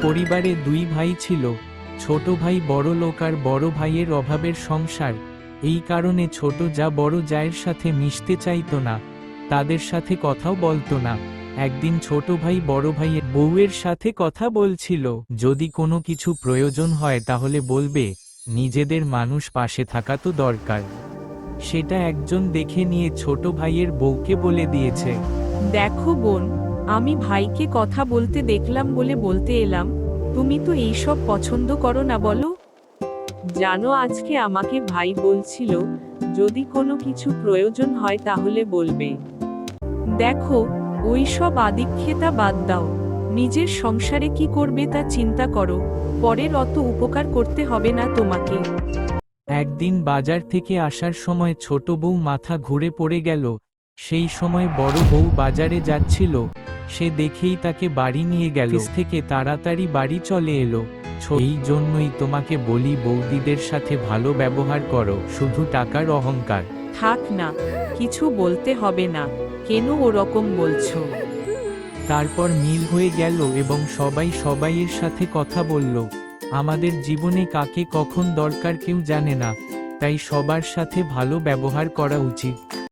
পরিবারে দুই ভাই ছিল। ছোট ভাই বড় লোক আর বড় ভাইয়ের অভাবের সংসার। এই কারণে ছোট যা বড় জায়ের সাথে মিশতে চাইতো না, তাদের সাথে কথাও বলতো না। একদিন ছোট ভাই বড় ভাইয়ের বউয়ের সাথে কথা বলছিল, যদি কোনো কিছু প্রয়োজন হয় তাহলে বলবে, নিজেদের মানুষ পাশে থাকা তো দরকার। সেটা একজন দেখে নিয়ে ছোট ভাইয়ের বউকে বলে দিয়েছে। দেখো বোন, আমি ভাইকে কথা বলতে দেখলাম বলে বলতে এলাম, তুমি তো এইসব পছন্দ করো না বলো? জানো আজকে আমাকে ভাই বলছিল, যদি কোনো কিছু প্রয়োজন হয় তাহলে বলবে। দেখো, ওই সব আদিক্ষেতা বাদ দাও, নিজের সংসারে কি করবে তা চিন্তা করো, পরের অত উপকার করতে হবে না তোমাকে। একদিন বাজার থেকে আসার সময় ছোট বউ মাথা ঘুরে পড়ে গেল। সেই সময় বড় বউ বাজারে যাচ্ছিল, সে দেখেই তাকে বাড়ি নিয়ে গেল। অফিস থেকে তাড়াতাড়ি বাড়ি চলে এলো। এই জন্যই তোমাকে বলি, বৌদিদের সাথে ভালো ব্যবহার করো, শুধু টাকার অহংকার। থাক না, কিছু বলতে হবে না, কেন ওরকম বলছো? তারপর মিল হয়ে গেল এবং সবাই সবাইয়ের সাথে কথা বলল। আমাদের জীবনে কাকে কখন দরকার কেউ জানে না, তাই সবার সাথে ভালো ব্যবহার করা উচিত।